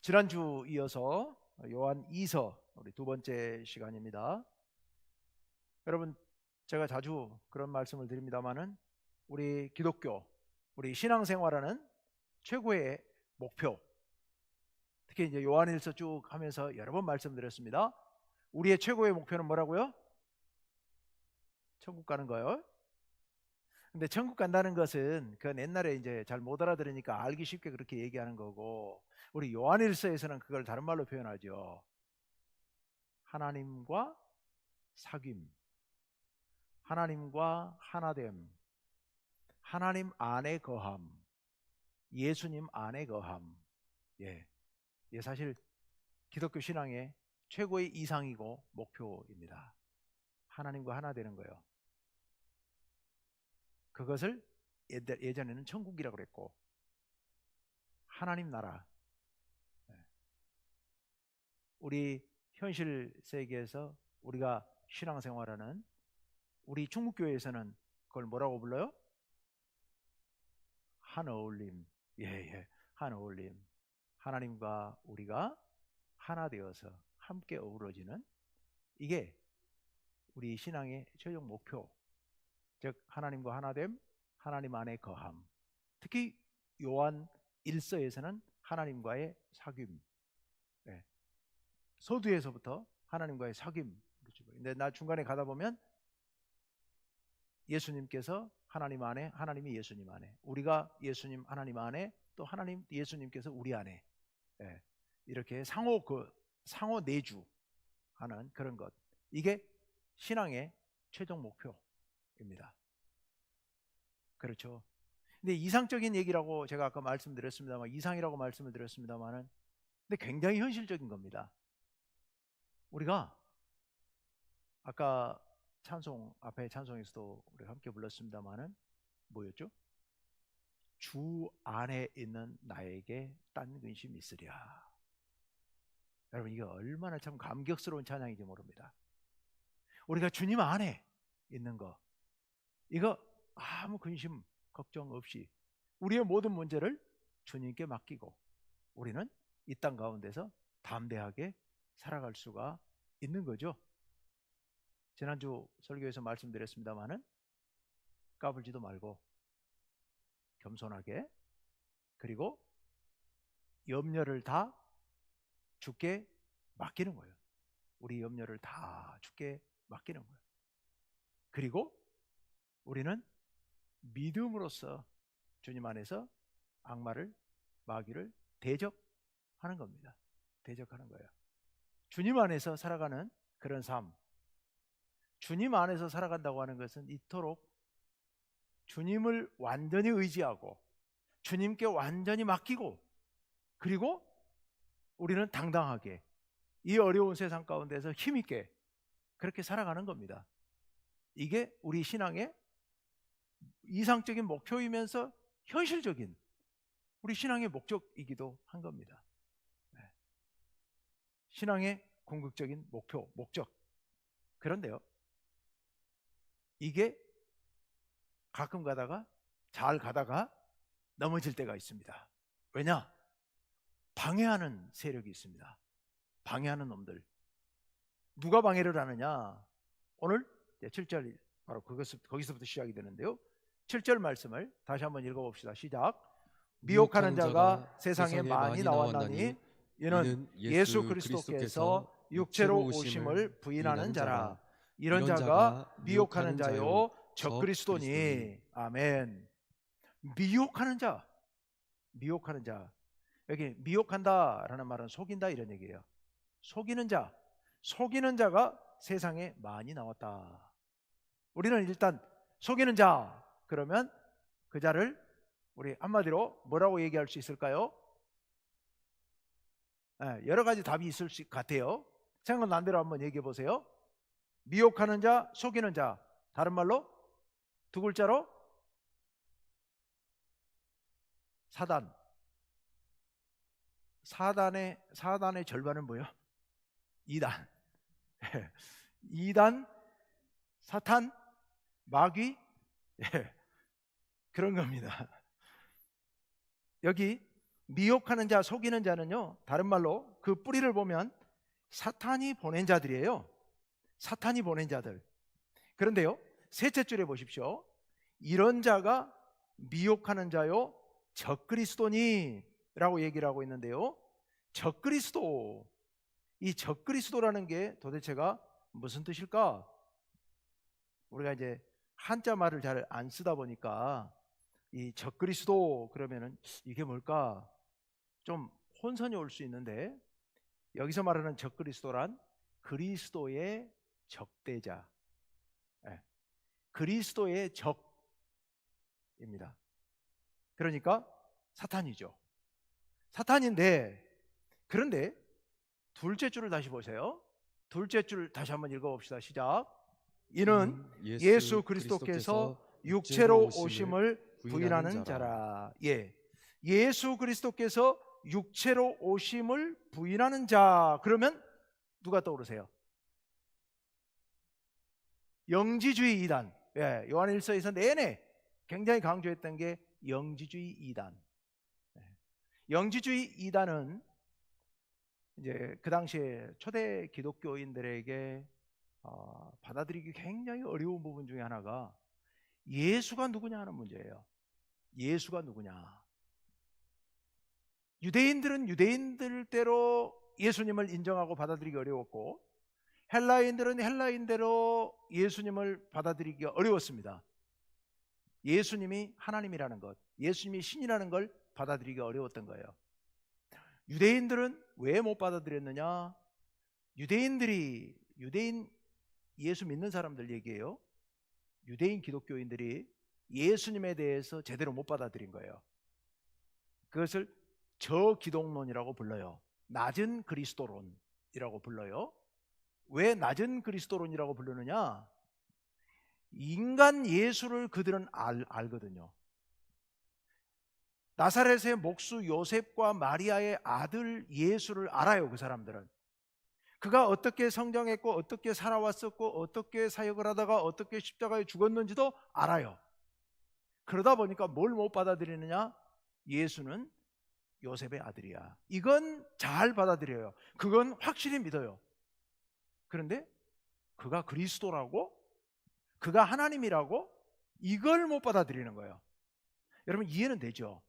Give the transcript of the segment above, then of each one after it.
지난주 이어서 요한 2서 우리 두 번째 시간입니다. 여러분, 제가 자주 그런 말씀을 드립니다마는 우리 기독교, 우리 신앙생활하는 최고의 목표, 특히 이제 요한일서 쭉 하면서 여러 번 말씀드렸습니다. 우리의 최고의 목표는 뭐라고요? 천국 가는 거요. 근데 천국 간다는 것은 그 옛날에 이제 잘 못 알아들으니까 알기 쉽게 그렇게 얘기하는 거고, 우리 요한일서에서는 그걸 다른 말로 표현하죠. 하나님과 사귐, 하나님과 하나됨, 하나님 안에 거함, 예수님 안에 거함. 예, 사실 기독교 신앙의 최고의 이상이고 목표입니다. 하나님과 하나 되는 거예요. 그것을 예전에는 천국이라고 그랬고, 하나님 나라. 우리 현실 세계에서 우리가 신앙생활하는 우리 중국교회에서는 그걸 뭐라고 불러요? 한어울림. 한어울림. 하나님과 우리가 하나 되어서 함께 어우러지는, 이게 우리 신앙의 최종 목표, 즉 하나님과 하나됨, 하나님 안에 거함. 특히 요한 1서에서는 하나님과의 사귐, 서두에서부터 하나님과의 사귐. 근데 나 중간에 가다 보면 예수님께서 하나님 안에, 하나님이 예수님 안에, 우리가 예수님 하나님 안에, 또 하나님 예수님께서 우리 안에, 이렇게 상호 내주하는 그런 것, 이게 신앙의 최종 목표입니다. 그렇죠. 근데 이상적인 얘기라고 제가 아까 말씀드렸습니다만, 이상이라고 말씀을 드렸습니다만은, 근데 굉장히 현실적인 겁니다. 우리가 아까 찬송 앞에 찬송에서도 우리가 함께 불렀습니다만은 뭐였죠? 주 안에 있는 나에게 딴 근심이 있으랴. 여러분, 이게 얼마나 참 감격스러운 찬양인지 모릅니다. 우리가 주님 안에 있는 거, 이거 아무 근심 걱정 없이 우리의 모든 문제를 주님께 맡기고 우리는 이 땅 가운데서 담대하게 살아갈 수가 있는 거죠. 지난주 설교에서 말씀드렸습니다마는 까불지도 말고 겸손하게, 그리고 염려를 다 주께 맡기는 거예요. 우리 염려를 다 주께 맡기는 거예요. 그리고 우리는 믿음으로써 주님 안에서 악마를, 마귀를 대적하는 겁니다. 대적하는 거예요. 주님 안에서 살아가는 그런 삶, 주님 안에서 살아간다고 하는 것은 이토록 주님을 완전히 의지하고 주님께 완전히 맡기고, 그리고 우리는 당당하게 이 어려운 세상 가운데서 힘있게 그렇게 살아가는 겁니다. 이게 우리 신앙의 이상적인 목표이면서 현실적인 우리 신앙의 목적이기도 한 겁니다. 신앙의 궁극적인 목표, 목적. 그런데요, 이게 가끔 가다가, 잘 가다가 넘어질 때가 있습니다. 왜냐? 방해하는 세력이 있습니다. 방해하는 놈들. 누가 방해를 하느냐? 오늘 7절, 바로 거기서부터 시작이 되는데요. 7절 말씀을 다시 한번 읽어봅시다. 시작. 미혹하는 자가 세상에 많이 나왔나니 이는 예수 그리스도께서 육체로 오심을 부인하는 자라. 이런 자가 미혹하는 자요 적 그리스도니. 아멘. 미혹하는 자, 미혹하는 자. 여기 미혹한다라는 말은 속인다 이런 얘기예요. 속이는 자, 속이는 자가 세상에 많이 나왔다. 우리는 일단 속이는 자 그러면 그 자를 우리 한마디로 뭐라고 얘기할 수 있을까요? 여러 가지 답이 있을 것 같아요. 생각난 대로 한번 얘기해 보세요. 미혹하는 자, 속이는 자. 다른 말로 두 글자로 사단. 사단의 절반은 뭐예요? 이단. 이단, 사탄, 마귀, 그런 겁니다. 여기 미혹하는 자, 속이는 자는요, 다른 말로 그 뿌리를 보면 사탄이 보낸 자들이에요. 사탄이 보낸 자들. 그런데요, 셋째 줄에 보십시오. 이런 자가 미혹하는 자요 적그리스도니 라고 얘기를 하고 있는데요, 적그리스도, 이 적그리스도라는 게 도대체가 무슨 뜻일까? 우리가 이제 한자 말을 잘 안 쓰다 보니까 이 적그리스도 그러면은 이게 뭘까 좀 혼선이 올 수 있는데, 여기서 말하는 적그리스도란 그리스도의 적대자, 예, 그리스도의 적입니다. 그러니까 사탄이죠. 사탄인데, 그런데 둘째 줄을 다시 보세요. 둘째 줄 다시 한번 읽어봅시다. 시작. 이는 예수 그리스도께서 육체로 오심을 부인하는 자라. 예, 예수 그리스도께서 육체로 오심을 부인하는 자. 그러면 누가 떠오르세요? 영지주의 이단. 예, 요한일서에서 내내 굉장히 강조했던 게 영지주의 이단. 영지주의 이단은 이제 그 당시에 초대 기독교인들에게 받아들이기 굉장히 어려운 부분 중에 하나가 예수가 누구냐 하는 문제예요. 예수가 누구냐. 유대인들은 유대인들대로 예수님을 인정하고 받아들이기 어려웠고, 헬라인들은 헬라인대로 예수님을 받아들이기가 어려웠습니다. 예수님이 하나님이라는 것, 예수님이 신이라는 걸 받아들이기 어려웠던 거예요. 유대인들은 왜 못 받아들였느냐? 유대인 예수 믿는 사람들 얘기예요. 유대인 기독교인들이 예수님에 대해서 제대로 못 받아들인 거예요. 그것을 저기독론이라고 불러요. 낮은 그리스도론이라고 불러요. 왜 낮은 그리스도론이라고 부르느냐? 인간 예수를 그들은 알거든요. 나사렛의 목수 요셉과 마리아의 아들 예수를 알아요. 그 사람들은 그가 어떻게 성장했고 어떻게 살아왔었고 어떻게 사역을 하다가 어떻게 십자가에 죽었는지도 알아요. 그러다 보니까 뭘 못 받아들이느냐? 예수는 요셉의 아들이야. 이건 잘 받아들여요. 그건 확실히 믿어요. 그런데 그가 그리스도라고, 그가 하나님이라고, 이걸 못 받아들이는 거예요. 여러분 이해는 되죠?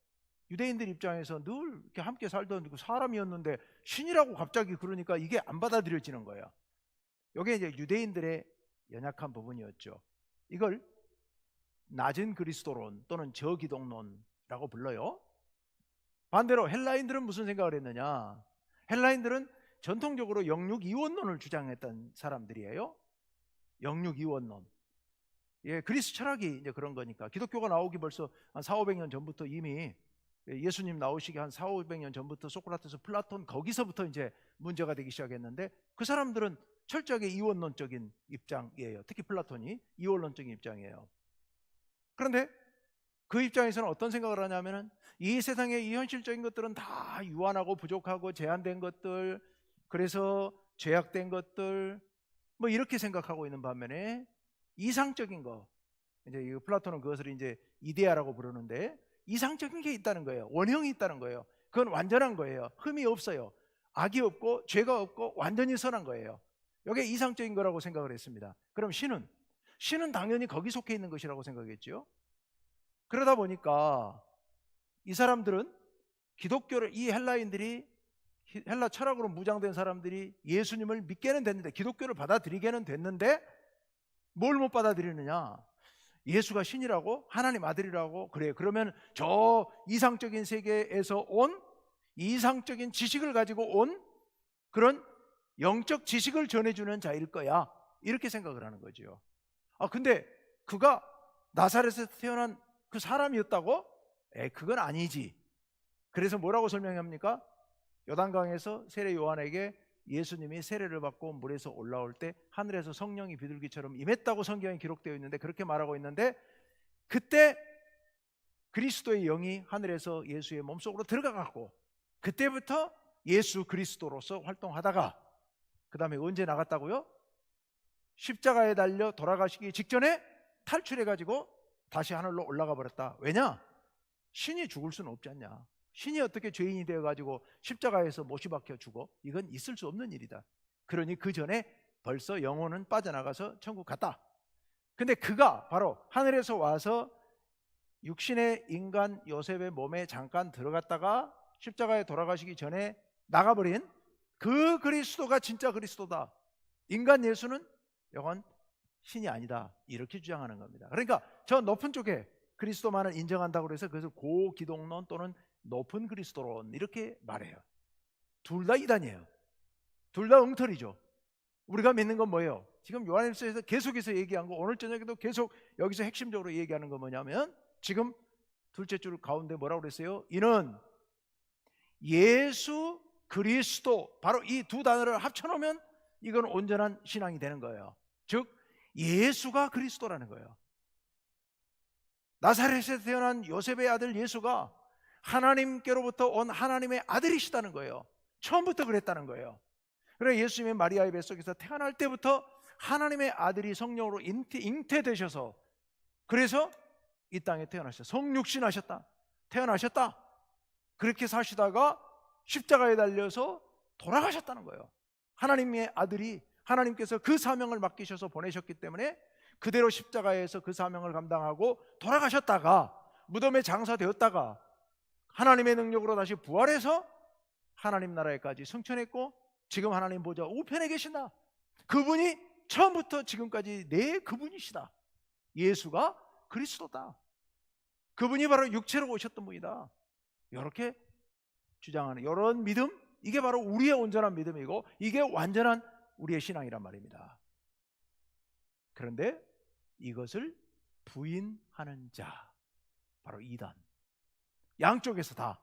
유대인들 입장에서 늘 이렇게 함께 살던 그 사람이었는데 신이라고 갑자기 그러니까 이게 안 받아들여지는 거예요. 이게 이제 유대인들의 연약한 부분이었죠. 이걸 낮은 그리스도론 또는 저기독론이라고 불러요. 반대로 헬라인들은 무슨 생각을 했느냐? 헬라인들은 전통적으로 영육이원론을 주장했던 사람들이에요. 영육이원론. 예, 그리스 철학이 이제 그런 거니까. 기독교가 나오기 벌써 한 400~500년 전부터 이미, 예수님 나오시기 한 400~500년 전부터 소크라테스, 플라톤, 거기서부터 이제 문제가 되기 시작했는데, 그 사람들은 철저하게 이원론적인 입장이에요. 특히 플라톤이 이원론적인 입장이에요. 그런데 그 입장에서는 어떤 생각을 하냐면은 이 세상의 이 현실적인 것들은 다 유한하고 부족하고 제한된 것들, 그래서 죄악된 것들, 뭐 이렇게 생각하고 있는 반면에 이상적인 거, 이제 플라톤은 그것을 이제 이데아라고 부르는데, 이상적인 게 있다는 거예요. 원형이 있다는 거예요. 그건 완전한 거예요. 흠이 없어요. 악이 없고 죄가 없고 완전히 선한 거예요. 이게 이상적인 거라고 생각을 했습니다. 그럼 신은 당연히 거기 속해 있는 것이라고 생각했죠. 그러다 보니까 이 사람들은 기독교를, 이 헬라인들이, 헬라 철학으로 무장된 사람들이 예수님을 믿게는 됐는데, 기독교를 받아들이게는 됐는데 뭘 못 받아들이느냐? 예수가 신이라고, 하나님 아들이라고. 그래, 그러면 저 이상적인 세계에서 온 이상적인 지식을 가지고 온 그런 영적 지식을 전해주는 자일 거야, 이렇게 생각을 하는 거죠. 근데 그가 나사렛에서 태어난 그 사람이었다고? 그건 아니지. 그래서 뭐라고 설명합니까? 요단강에서 세례 요한에게 예수님이 세례를 받고 물에서 올라올 때 하늘에서 성령이 비둘기처럼 임했다고 성경에 기록되어 있는데, 그렇게 말하고 있는데, 그때 그리스도의 영이 하늘에서 예수의 몸속으로 들어가갖고 그때부터 예수 그리스도로서 활동하다가, 그 다음에 언제 나갔다고요? 십자가에 달려 돌아가시기 직전에 탈출해가지고 다시 하늘로 올라가 버렸다. 왜냐? 신이 죽을 수는 없지 않냐? 신이 어떻게 죄인이 되어가지고 십자가에서 못이 박혀 죽어? 이건 있을 수 없는 일이다. 그러니 그 전에 벌써 영혼은 빠져나가서 천국 갔다. 근데 그가 바로 하늘에서 와서 육신의 인간 요셉의 몸에 잠깐 들어갔다가 십자가에 돌아가시기 전에 나가버린 그 그리스도가 진짜 그리스도다. 인간 예수는 영원 신이 아니다. 이렇게 주장하는 겁니다. 그러니까 저 높은 쪽에 그리스도만을 인정한다고 해서 그것을 고기독론 또는 높은 그리스도론 이렇게 말해요. 둘 다 이단이에요. 둘 다 엉터리죠. 우리가 믿는 건 뭐예요? 지금 요한일서에서 계속해서 얘기한 거, 오늘 저녁에도 계속 여기서 핵심적으로 얘기하는 건 뭐냐면, 지금 둘째 줄 가운데 뭐라고 그랬어요? 이는 예수 그리스도, 바로 이 두 단어를 합쳐놓으면 이건 온전한 신앙이 되는 거예요. 즉 예수가 그리스도라는 거예요. 나사렛에서 태어난 요셉의 아들 예수가 하나님께로부터 온 하나님의 아들이시다는 거예요. 처음부터 그랬다는 거예요. 그래 예수님의 마리아의 뱃속에서 태어날 때부터 하나님의 아들이 성령으로 잉태되셔서, 그래서 이 땅에 태어나셨다. 성육신하셨다. 태어나셨다. 그렇게 사시다가 십자가에 달려서 돌아가셨다는 거예요. 하나님의 아들이, 하나님께서 그 사명을 맡기셔서 보내셨기 때문에 그대로 십자가에서 그 사명을 감당하고 돌아가셨다가 무덤에 장사되었다가 하나님의 능력으로 다시 부활해서 하나님 나라에까지 승천했고 지금 하나님 보좌 우편에 계신다. 그분이 처음부터 지금까지 내 그분이시다. 예수가 그리스도다. 그분이 바로 육체로 오셨던 분이다. 이렇게 주장하는 이런 믿음, 이게 바로 우리의 온전한 믿음이고 이게 완전한 우리의 신앙이란 말입니다. 그런데 이것을 부인하는 자, 바로 이단. 양쪽에서 다.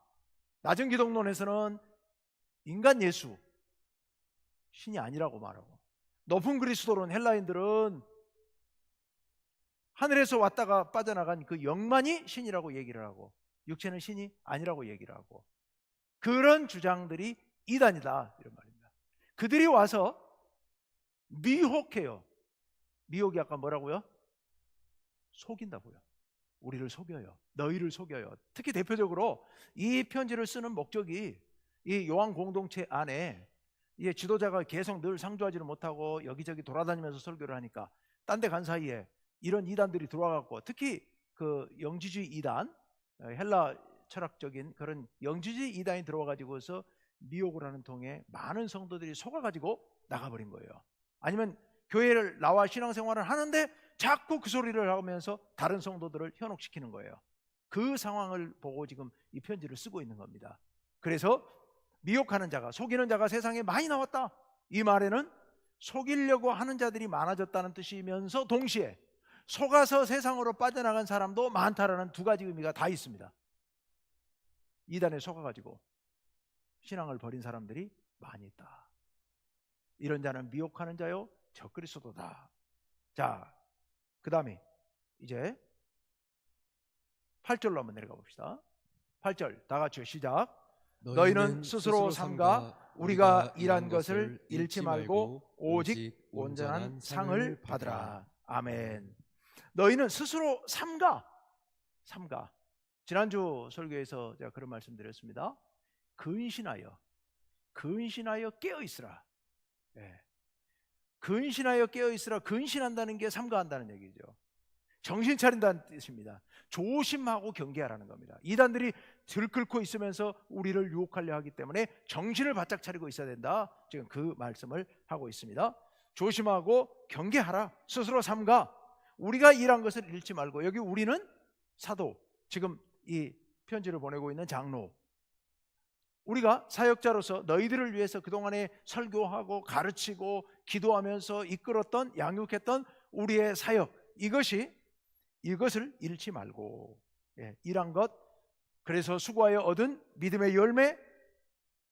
낮은 기독론에서는 인간 예수, 신이 아니라고 말하고, 높은 그리스도론 헬라인들은 하늘에서 왔다가 빠져나간 그 영만이 신이라고 얘기를 하고 육체는 신이 아니라고 얘기를 하고, 그런 주장들이 이단이다 이런 말입니다. 그들이 와서 미혹해요. 미혹이 아까 뭐라고요? 속인다고요. 우리를 속여요. 너희를 속여요. 특히 대표적으로 이 편지를 쓰는 목적이 이 요한 공동체 안에 이 지도자가 계속 늘 상주하지를 못하고 여기저기 돌아다니면서 설교를 하니까 딴 데 간 사이에 이런 이단들이 들어와갖고, 특히 그 영지주의 이단, 헬라 철학적인 그런 영지주의 이단이 들어와가지고서 미혹을 하는 통에 많은 성도들이 속아가지고 나가버린 거예요. 아니면 교회를 나와 신앙생활을 하는데 자꾸 그 소리를 하면서 다른 성도들을 현혹시키는 거예요. 그 상황을 보고 지금 이 편지를 쓰고 있는 겁니다. 그래서 미혹하는 자가, 속이는 자가 세상에 많이 나왔다. 이 말에는 속이려고 하는 자들이 많아졌다는 뜻이면서 동시에 속아서 세상으로 빠져나간 사람도 많다라는 두 가지 의미가 다 있습니다. 이단에 속아가지고 신앙을 버린 사람들이 많이 있다. 이런 자는 미혹하는 자요 적그리스도다. 자, 그 다음에 이제 8절로 한번 내려가 봅시다. 8절 다 같이요, 시작. 너희는 스스로 삼가 우리가 일한 것을 잃지 말고 오직 온전한 상을 받으라. 아멘. 너희는 스스로 삼가. 지난주 설교에서 제가 그런 말씀 드렸습니다. 근신하여 깨어있으라. 네. 근신하여 깨어있으라. 근신한다는 게 삼가한다는 얘기죠. 정신 차린다는 뜻입니다. 조심하고 경계하라는 겁니다. 이단들이 들끓고 있으면서 우리를 유혹하려 하기 때문에 정신을 바짝 차리고 있어야 된다. 지금 그 말씀을 하고 있습니다. 조심하고 경계하라. 스스로 삼가. 우리가 일한 것을 잃지 말고, 여기 우리는 사도, 지금 이 편지를 보내고 있는 장로, 우리가 사역자로서 너희들을 위해서 그동안에 설교하고 가르치고 기도하면서 이끌었던, 양육했던 우리의 사역, 이것을 잃지 말고, 일한 것, 그래서 수고하여 얻은 믿음의 열매,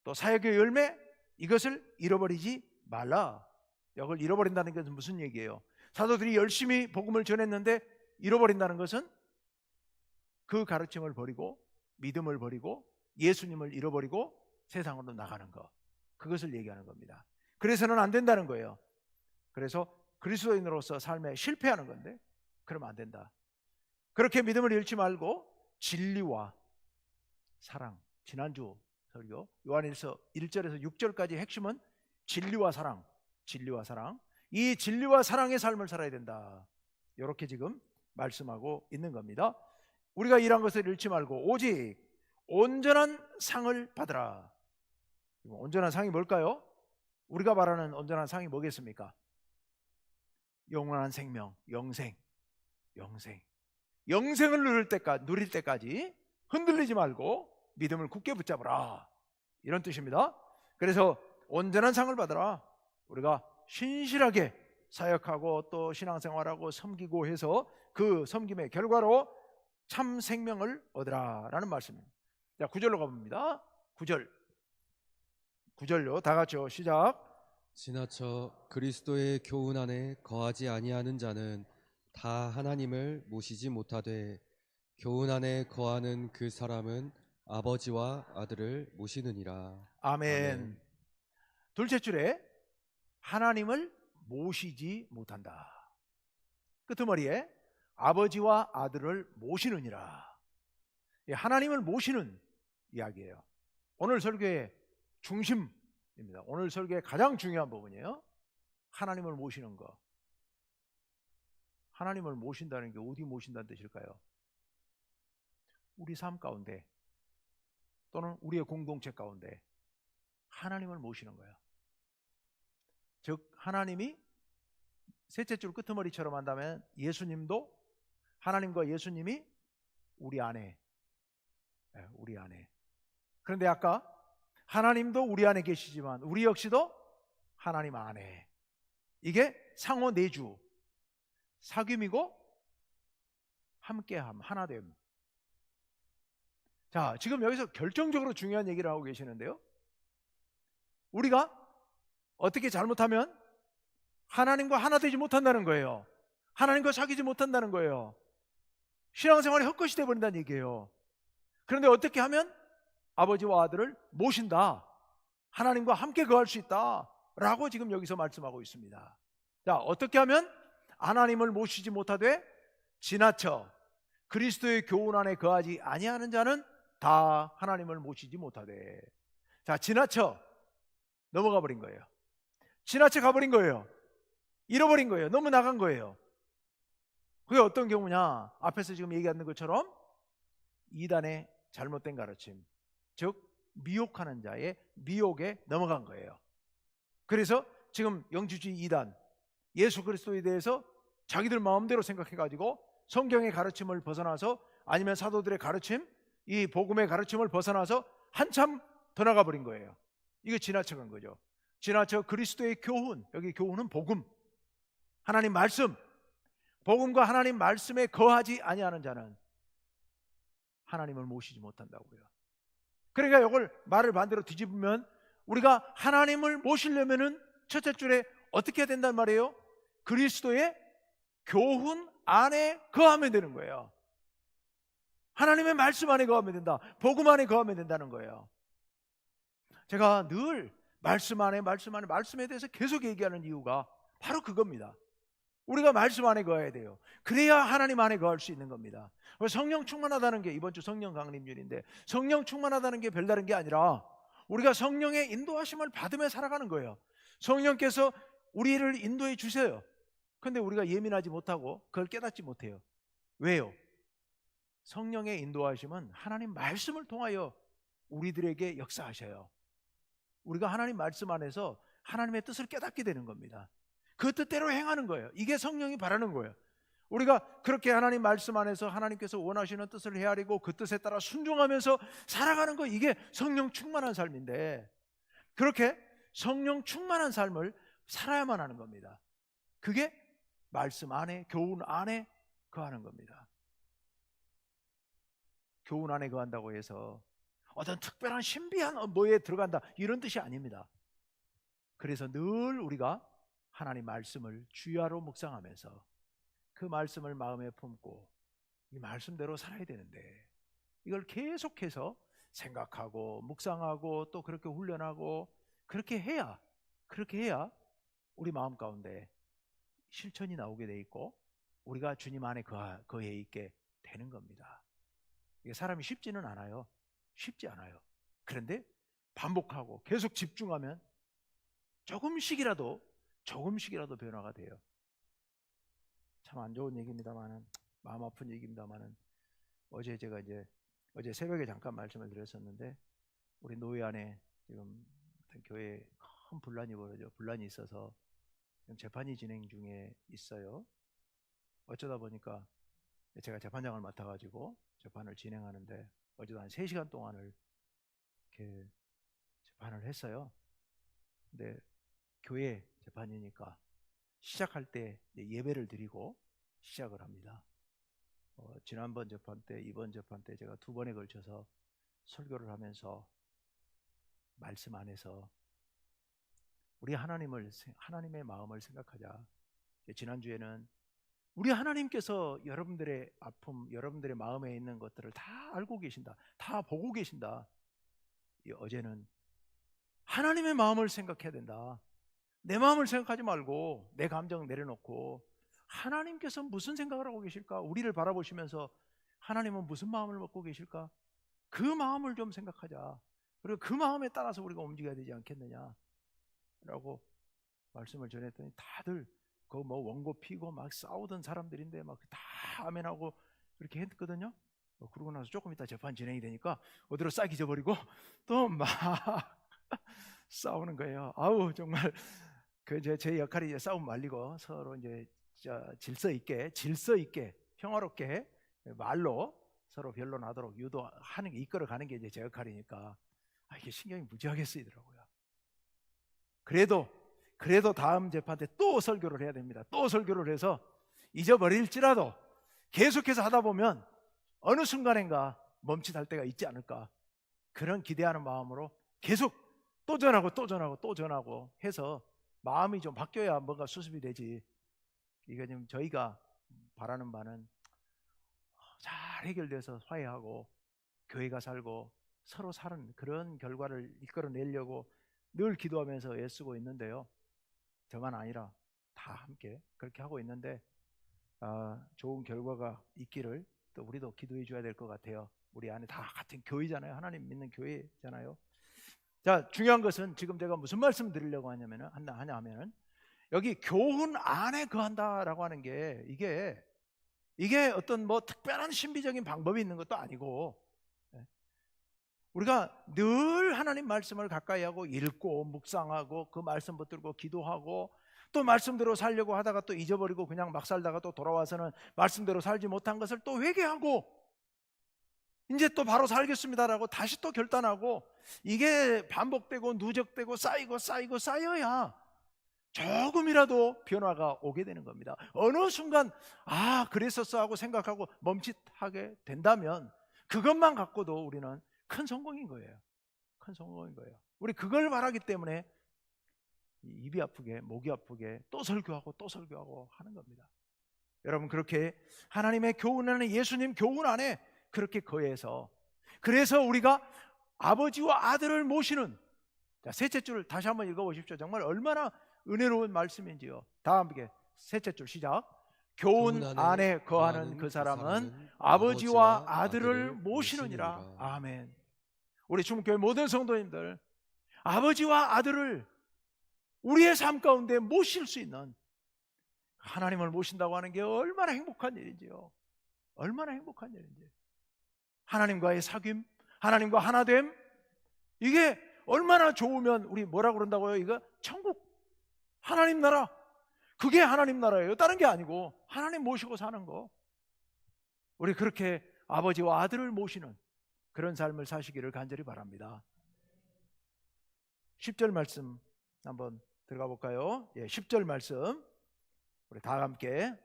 또 사역의 열매, 이것을 잃어버리지 말라. 이걸 잃어버린다는 것은 무슨 얘기예요? 사도들이 열심히 복음을 전했는데 잃어버린다는 것은 그 가르침을 버리고 믿음을 버리고 예수님을 잃어버리고 세상으로 나가는 것, 그것을 얘기하는 겁니다. 그래서는 안 된다는 거예요. 그래서 그리스도인으로서 삶에 실패하는 건데 그러면 안 된다. 그렇게 믿음을 잃지 말고 진리와 사랑, 지난주 설교 요한일서 1절에서 6절까지 핵심은 진리와 사랑, 진리와 사랑. 이 진리와 사랑의 삶을 살아야 된다. 이렇게 지금 말씀하고 있는 겁니다. 우리가 일한 것을 잃지 말고 오직 온전한 상을 받으라. 온전한 상이 뭘까요? 우리가 말하는 온전한 상이 뭐겠습니까? 영원한 생명, 영생. 영생을 누릴 때까지 흔들리지 말고 믿음을 굳게 붙잡으라. 이런 뜻입니다. 그래서 온전한 상을 받으라. 우리가 신실하게 사역하고 또 신앙생활하고 섬기고 해서 그 섬김의 결과로 참 생명을 얻으라라는 말씀입니다. 자, 9절로 가봅니다. 9절요. 다 같이요. 시작. 지나쳐 그리스도의 교훈 안에 거하지 아니하는 자는 다 하나님을 모시지 못하되 교훈 안에 거하는 그 사람은 아버지와 아들을 모시느니라. 아멘. 둘째 줄에 하나님을 모시지 못한다. 끄트머리에 아버지와 아들을 모시느니라. 하나님을 모시는 이야기예요. 오늘 설교의 중심입니다. 오늘 설교의 가장 중요한 부분이에요. 하나님을 모시는 거. 하나님을 모신다는 게 어디 모신다는 뜻일까요? 우리 삶 가운데 또는 우리의 공동체 가운데 하나님을 모시는 거예요. 즉 하나님이 셋째 줄 끄트머리처럼 한다면 예수님도 하나님과 예수님이 우리 안에. 그런데 아까 하나님도 우리 안에 계시지만 우리 역시도 하나님 안에. 이게 상호 내주, 사귐이고 함께함, 하나됨. 자, 지금 여기서 결정적으로 중요한 얘기를 하고 계시는데요. 우리가 어떻게 잘못하면 하나님과 하나 되지 못한다는 거예요. 하나님과 사귀지 못한다는 거예요. 신앙생활이 헛것이 되어버린다는 얘기예요. 그런데 어떻게 하면 아버지와 아들을 모신다, 하나님과 함께 거할 수 있다 라고 지금 여기서 말씀하고 있습니다. 자, 어떻게 하면 하나님을 모시지 못하되 지나쳐 그리스도의 교훈 안에 거하지 아니하는 자는 다 하나님을 모시지 못하되. 자, 지나쳐 넘어가 버린 거예요. 지나쳐 가버린 거예요. 잃어버린 거예요. 너무 나간 거예요. 그게 어떤 경우냐? 앞에서 지금 얘기하는 것처럼 이단의 잘못된 가르침, 즉 미혹하는 자의 미혹에 넘어간 거예요. 그래서 지금 영주주의 이단, 예수 그리스도에 대해서 자기들 마음대로 생각해가지고 성경의 가르침을 벗어나서, 아니면 사도들의 가르침, 이 복음의 가르침을 벗어나서 한참 더 나가버린 거예요. 이게 지나쳐간 거죠. 지나쳐 그리스도의 교훈, 여기 교훈은 복음, 하나님 말씀, 복음과 하나님 말씀에 거하지 아니하는 자는 하나님을 모시지 못한다고요. 그러니까 이걸 말을 반대로 뒤집으면 우리가 하나님을 모시려면은 첫째 줄에 어떻게 해야 된단 말이에요? 그리스도의 교훈 안에 거하면 되는 거예요. 하나님의 말씀 안에 거하면 된다. 복음 안에 거하면 된다는 거예요. 제가 늘 말씀에 대해서 계속 얘기하는 이유가 바로 그겁니다. 우리가 말씀 안에 거해야 돼요. 그래야 하나님 안에 거할 수 있는 겁니다. 성령 충만하다는 게, 이번 주 성령 강림률인데, 성령 충만하다는 게 별다른 게 아니라 우리가 성령의 인도하심을 받으며 살아가는 거예요. 성령께서 우리를 인도해 주세요. 그런데 우리가 예민하지 못하고 그걸 깨닫지 못해요. 왜요? 성령의 인도하심은 하나님 말씀을 통하여 우리들에게 역사하셔요. 우리가 하나님 말씀 안에서 하나님의 뜻을 깨닫게 되는 겁니다. 그 뜻대로 행하는 거예요. 이게 성령이 바라는 거예요. 우리가 그렇게 하나님 말씀 안에서 하나님께서 원하시는 뜻을 헤아리고 그 뜻에 따라 순종하면서 살아가는 거, 이게 성령 충만한 삶인데, 그렇게 성령 충만한 삶을 살아야만 하는 겁니다. 그게 말씀 안에, 교훈 안에 거하는 겁니다. 교훈 안에 거한다고 해서 어떤 특별한 신비한 뭐에 들어간다, 이런 뜻이 아닙니다. 그래서 늘 우리가 하나님 말씀을 주야로 묵상하면서 그 말씀을 마음에 품고 이 말씀대로 살아야 되는데, 이걸 계속해서 생각하고 묵상하고 또 그렇게 훈련하고 그렇게 해야 우리 마음 가운데 실천이 나오게 돼 있고 우리가 주님 안에 거해 있게 되는 겁니다. 이게 사람이 쉽지는 않아요. 쉽지 않아요. 그런데 반복하고 계속 집중하면 조금씩이라도 변화가 돼요. 참 안 좋은 얘기입니다만은, 마음 아픈 얘기입니다만은, 어제 새벽에 잠깐 말씀을 드렸었는데, 우리 노회 안에 지금 어떤 교회에 큰 분란이 있어서 지금 재판이 진행 중에 있어요. 어쩌다 보니까 제가 재판장을 맡아가지고 재판을 진행하는데, 어제도 한 3시간 동안을 이렇게 재판을 했어요. 근데 교회 재판이니까 시작할 때 예배를 드리고 시작을 합니다. 지난번 재판 때, 이번 재판 때 제가 2번에 걸쳐서 설교를 하면서 말씀 안에서 우리 하나님의 마음을 생각하자. 지난주에는 우리 하나님께서 여러분들의 아픔, 여러분들의 마음에 있는 것들을 다 알고 계신다, 다 보고 계신다. 어제는 하나님의 마음을 생각해야 된다. 내 마음을 생각하지 말고 내 감정 내려놓고 하나님께서 무슨 생각을 하고 계실까? 우리를 바라보시면서 하나님은 무슨 마음을 먹고 계실까? 그 마음을 좀 생각하자. 그리고 그 마음에 따라서 우리가 움직여야 되지 않겠느냐 라고 말씀을 전했더니, 다들 그 원고 피고 막 싸우던 사람들인데 막 다 아멘하고 그렇게 했거든요. 그러고 나서 조금 있다 재판 진행이 되니까 어디로 싹 잊어버리고 또 막 싸우는 거예요. 정말 제 역할이 이제 싸움 말리고 서로 이제 질서 있게 평화롭게 말로 서로 변론하도록 유도하는 게, 이끌어가는 게 이제 제 역할이니까 이게 신경이 무지하게 쓰이더라고요. 그래도 다음 재판 때 또 설교를 해야 됩니다. 또 설교를 해서 잊어버릴지라도 계속해서 하다 보면 어느 순간인가 멈칫할 때가 있지 않을까, 그런 기대하는 마음으로 계속 또 전하고 해서 마음이 좀 바뀌어야 뭔가 수습이 되지. 이거 지금 저희가 바라는 바는 잘 해결돼서 화해하고 교회가 살고 서로 사는 그런 결과를 이끌어내려고 늘 기도하면서 애쓰고 있는데요. 저만 아니라 다 함께 그렇게 하고 있는데, 좋은 결과가 있기를 또 우리도 기도해 줘야 될 것 같아요. 우리 안에 다 같은 교회잖아요. 하나님 믿는 교회잖아요. 자, 중요한 것은 지금 제가 무슨 말씀 드리려고 하냐면은, 여기 교훈 안에 거한다라고 하는 게 이게 어떤 특별한 신비적인 방법이 있는 것도 아니고, 우리가 늘 하나님 말씀을 가까이 하고 읽고 묵상하고 그 말씀 붙들고 기도하고 또 말씀대로 살려고 하다가 또 잊어버리고 그냥 막 살다가 또 돌아와서는 말씀대로 살지 못한 것을 또 회개하고 이제 또 바로 살겠습니다라고 다시 또 결단하고, 이게 반복되고 누적되고 쌓여야 조금이라도 변화가 오게 되는 겁니다. 어느 순간 그랬었어 하고 생각하고 멈칫하게 된다면 그것만 갖고도 우리는 큰 성공인 거예요. 우리 그걸 바라기 때문에 입이 아프게 목이 아프게 또 설교하고 하는 겁니다. 여러분, 그렇게 하나님의 교훈 안에, 예수님 교훈 안에 그렇게 거해서, 그래서 우리가 아버지와 아들을 모시는, 셋째 줄 다시 한번 읽어보십시오. 정말 얼마나 은혜로운 말씀인지요. 다 함께 셋째 줄 시작. 교훈 안에 거하는 그 사람은 아버지와 아들을 모시느니라. 아멘. 우리 충북교회 모든 성도님들, 아버지와 아들을 우리의 삶 가운데 모실 수 있는, 하나님을 모신다고 하는 게 얼마나 행복한 일인지요. 하나님과의 사귐, 하나님과 하나됨, 이게 얼마나 좋으면 우리 뭐라고 그런다고요? 이거 천국, 하나님 나라, 그게 하나님 나라예요. 다른 게 아니고 하나님 모시고 사는 거. 우리 그렇게 아버지와 아들을 모시는 그런 삶을 사시기를 간절히 바랍니다. 10절 말씀 한번 들어가 볼까요? 10절 말씀 우리 다 함께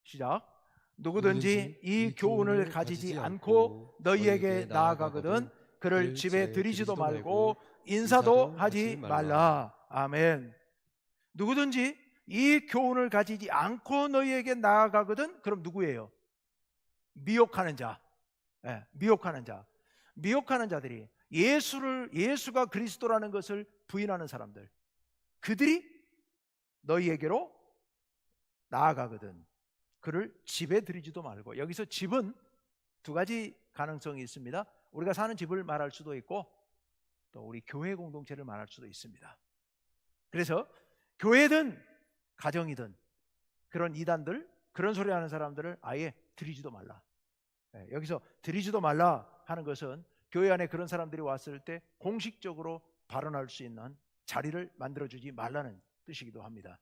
시작. 누구든지 이 교훈을 가지지 않고 너희에게 나아가거든 그를 집에 들이지도 말고 인사도 하지 말라. 아멘. 누구든지 이 교훈을 가지지 않고 너희에게 나아가거든. 그럼 누구예요? 미혹하는 자. 미혹하는 자들이 예수가 그리스도라는 것을 부인하는 사람들, 그들이 너희에게로 나아가거든 그를 집에 들이지도 말고. 여기서 집은 두 가지 가능성이 있습니다. 우리가 사는 집을 말할 수도 있고 또 우리 교회 공동체를 말할 수도 있습니다. 그래서 교회든 가정이든 그런 이단들, 그런 소리 하는 사람들을 아예 들이지도 말라. 여기서 들이지도 말라 하는 것은 교회 안에 그런 사람들이 왔을 때 공식적으로 발언할 수 있는 자리를 만들어주지 말라는 뜻이기도 합니다.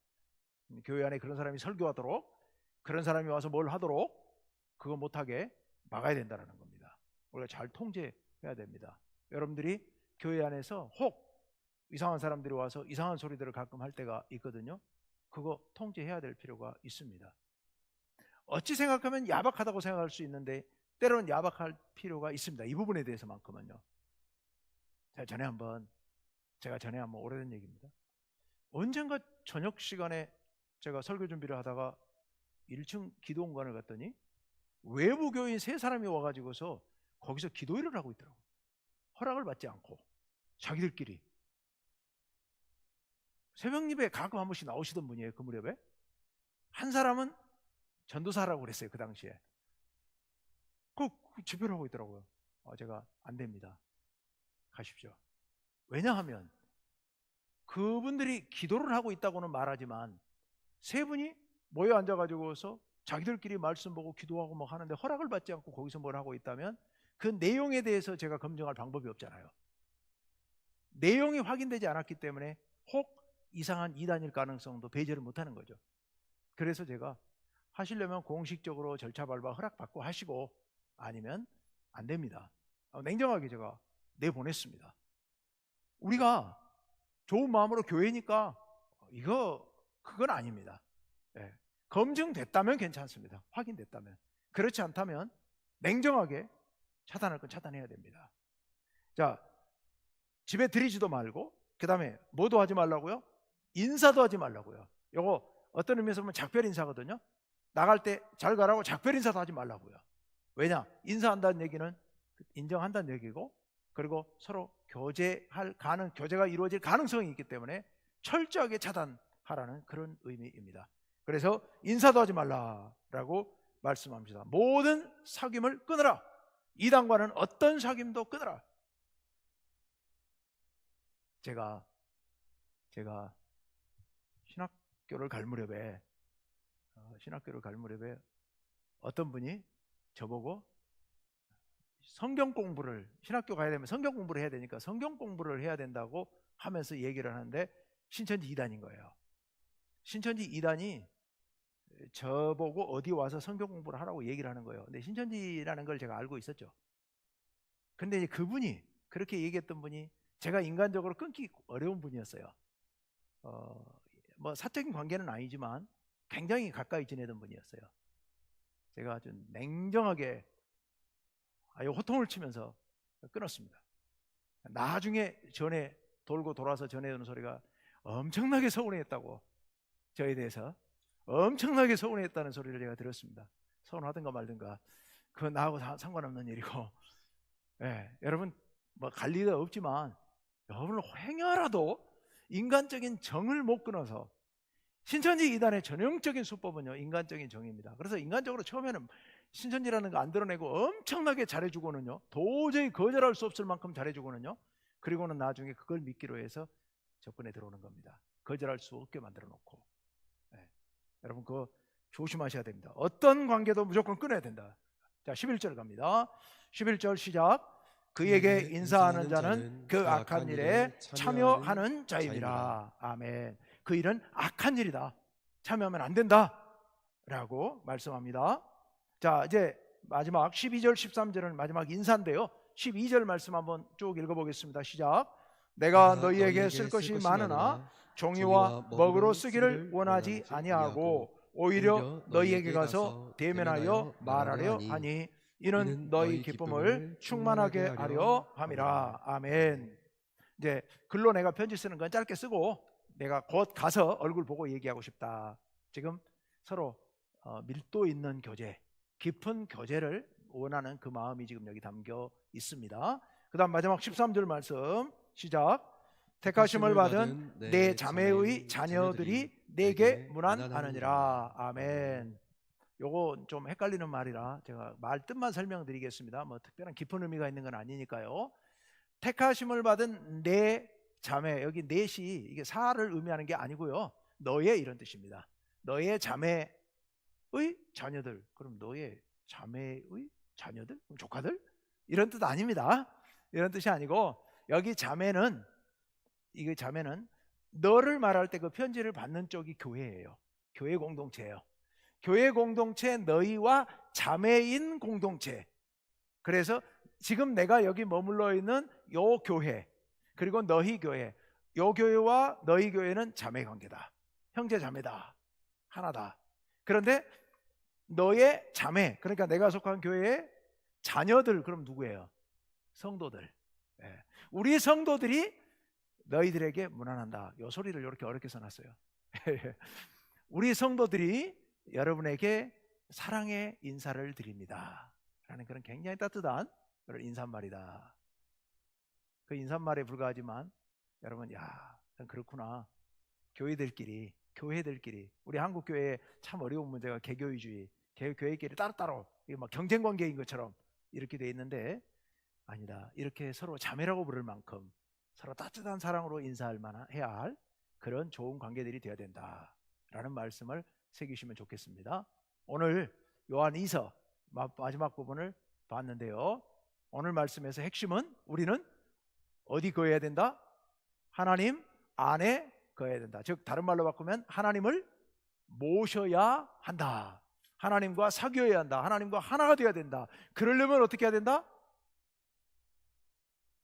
교회 안에 그런 사람이 설교하도록, 그런 사람이 와서 뭘 하도록 그거 못하게 막아야 된다는 겁니다. 우리가 잘 통제해야 됩니다. 여러분들이 교회 안에서 혹 이상한 사람들이 와서 이상한 소리들을 가끔 할 때가 있거든요. 그거 통제해야 될 필요가 있습니다. 어찌 생각하면 야박하다고 생각할 수 있는데 때로는 야박할 필요가 있습니다. 이 부분에 대해서만큼은요. 제가 전에 한번 오래된 얘기입니다. 언젠가 저녁 시간에 제가 설교 준비를 하다가 1층 기도 공간을 갔더니 외부 교인 3사람이 와가지고서 거기서 기도회를 하고 있더라고요. 허락을 받지 않고 자기들끼리. 새벽 예배에 가끔 한 번씩 나오시던 분이에요. 그 무렵에 한 사람은 전도사라고 그랬어요. 그 당시에 그 집회를 하고 있더라고요. 제가 안 됩니다. 가십시오. 왜냐하면 그분들이 기도를 하고 있다고는 말하지만 3분이 모여 앉아가지고서 자기들끼리 말씀 보고 기도하고 막 하는데 허락을 받지 않고 거기서 뭘 하고 있다면 그 내용에 대해서 제가 검증할 방법이 없잖아요. 내용이 확인되지 않았기 때문에 혹 이상한 이단일 가능성도 배제를 못하는 거죠. 그래서 제가 하시려면 공식적으로 절차 밟아 허락받고 하시고 아니면 안 됩니다. 냉정하게 제가 내보냈습니다. 우리가 좋은 마음으로 교회니까 그건 아닙니다. 검증됐다면 괜찮습니다. 확인됐다면. 그렇지 않다면 냉정하게 차단할 건 차단해야 됩니다. 자, 집에 들이지도 말고 그 다음에 뭐도 하지 말라고요? 인사도 하지 말라고요. 요거 어떤 의미에서 보면 작별 인사거든요. 나갈 때 잘 가라고 작별 인사도 하지 말라고요. 왜냐? 인사한다는 얘기는 인정한다는 얘기고 그리고 서로 교제가 이루어질 가능성이 있기 때문에 철저하게 차단하라는 그런 의미입니다. 그래서 인사도 하지 말라라고 말씀합니다. 모든 사귐을 끊으라. 이단과는 어떤 사귐도 끊으라. 제가 신학교를 갈 무렵에 어떤 분이 저보고 성경 공부를, 신학교 가야 되면 성경 공부를 해야 되니까 성경 공부를 해야 된다고 하면서 얘기를 하는데 신천지 이단인 거예요. 신천지 이단이 저보고 어디 와서 성경 공부를 하라고 얘기를 하는 거예요. 근데 신천지라는 걸 제가 알고 있었죠. 근데 이제 그분이 그렇게 얘기했던 분이 제가 인간적으로 끊기 어려운 분이었어요. 뭐 사적인 관계는 아니지만 굉장히 가까이 지내던 분이었어요. 제가 아주 냉정하게 호통을 치면서 끊었습니다. 나중에 돌고 돌아서 전해오는 소리가 엄청나게 서운해했다고, 저에 대해서 엄청나게 서운해했다는 소리를 제가 들었습니다. 서운하든가 말든가 그건 나하고 상관없는 일이고, 여러분 뭐 갈 일은 없지만 여러분 행여라도 인간적인 정을 못 끊어서, 신천지 이단의 전형적인 수법은요 인간적인 정입니다. 그래서 인간적으로 처음에는 신천지라는 거 안 드러내고 엄청나게 잘해주고는요, 도저히 거절할 수 없을 만큼 잘해주고는요, 그리고는 나중에 그걸 믿기로 해서 접근에 들어오는 겁니다. 거절할 수 없게 만들어 놓고. 여러분 그거 조심하셔야 됩니다. 어떤 관계도 무조건 끊어야 된다. 자, 11절 갑니다. 11절 시작. 그에게 인사하는 자는 그 악한 일에 참여하는 자임이라. 아멘. 그 일은 악한 일이다. 참여하면 안 된다 라고 말씀합니다. 자, 이제 마지막 12절 13절은 마지막 인사인데요, 12절 말씀 한번 쭉 읽어보겠습니다. 시작. 내가 너희에게 쓸 것이 많으나 종이와 먹으로 쓰기를 원하지 아니하고 오히려 너희에게 가서 대면하여 말하려 하니 이는 너희 기쁨을 충만하게 하려 함이라. 아멘. 이제 글로 내가 편지 쓰는 건 짧게 쓰고 내가 곧 가서 얼굴 보고 얘기하고 싶다. 지금 서로 밀도 있는 교제, 깊은 교제를 원하는 그 마음이 지금 여기 담겨 있습니다. 그 다음 마지막 13절 말씀 시작. 택하심을 받은 내 자매의 자녀들이 내게 문안하느니라. 아멘. 요거 좀 헷갈리는 말이라 제가 말 뜻만 설명드리겠습니다. 뭐 특별한 깊은 의미가 있는 건 아니니까요. 택하심을 받은 내 자매, 여기 넷이 이게 사를 의미하는 게 아니고요, 너의 이런 뜻입니다. 너의 자매의 자녀들. 그럼 너의 자매의 자녀들? 그럼 조카들? 이런 뜻 아닙니다. 이런 뜻이 아니고, 여기 자매는, 이게 자매는 너를 말할 때 그 편지를 받는 쪽이 교회예요. 교회 공동체예요. 교회 공동체, 너희와 자매인 공동체. 그래서 지금 내가 여기 머물러 있는 요 교회, 그리고 너희 교회, 요 교회와 너희 교회는 자매 관계다. 형제 자매다. 하나다. 그런데 너의 자매, 그러니까 내가 속한 교회의 자녀들, 그럼 누구예요? 성도들. 예. 우리 성도들이 너희들에게 문안한다. 요 소리를 이렇게 어렵게 써놨어요. 우리 성도들이 여러분에게 사랑의 인사를 드립니다 라는 그런 굉장히 따뜻한 그런 인사말이다. 그 인사말에 불과하지만 여러분, 야, 그렇구나. 교회들끼리 우리 한국 교회의 참 어려운 문제가 개교위주의, 교회끼리 따로따로 막 경쟁 관계인 것처럼 이렇게 돼 있는데, 아니다. 이렇게 서로 자매라고 부를 만큼 서로 따뜻한 사랑으로 인사할 만한, 해야 할 그런 좋은 관계들이 되어야 된다라는 말씀을 새기시면 좋겠습니다. 오늘 요한 2서 마지막 부분을 봤는데요, 오늘 말씀에서 핵심은 우리는 어디 거해야 된다? 하나님 안에 거해야 된다. 즉 다른 말로 바꾸면 하나님을 모셔야 한다. 하나님과 사귀어야 한다. 하나님과 하나가 되어야 된다. 그러려면 어떻게 해야 된다?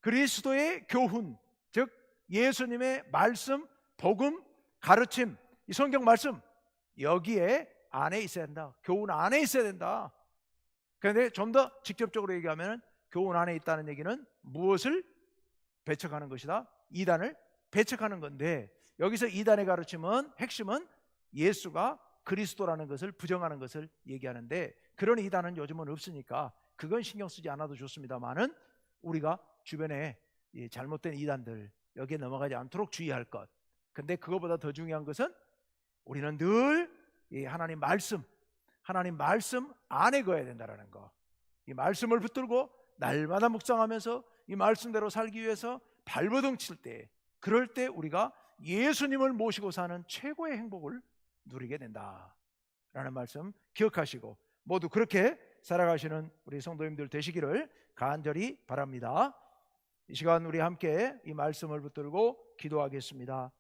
그리스도의 교훈, 즉 예수님의 말씀, 복음, 가르침, 이 성경 말씀, 여기에 안에 있어야 된다. 교훈 안에 있어야 된다. 그런데 좀 더 직접적으로 얘기하면 교훈 안에 있다는 얘기는 무엇을 배척하는 것이다? 이단을 배척하는 건데, 여기서 이단의 가르침은, 핵심은 예수가 그리스도라는 것을 부정하는 것을 얘기하는데, 그런 이단은 요즘은 없으니까 그건 신경 쓰지 않아도 좋습니다만은, 우리가 주변에 잘못된 이단들, 여기에 넘어가지 않도록 주의할 것. 근데 그거보다 더 중요한 것은 우리는 늘 이 하나님 말씀 안에 거해야 된다는 거. 이 말씀을 붙들고 날마다 묵상하면서 이 말씀대로 살기 위해서 발버둥 칠 때, 그럴 때 우리가 예수님을 모시고 사는 최고의 행복을 누리게 된다라는 말씀 기억하시고 모두 그렇게 살아가시는 우리 성도님들 되시기를 간절히 바랍니다. 이 시간 우리 함께 이 말씀을 붙들고 기도하겠습니다.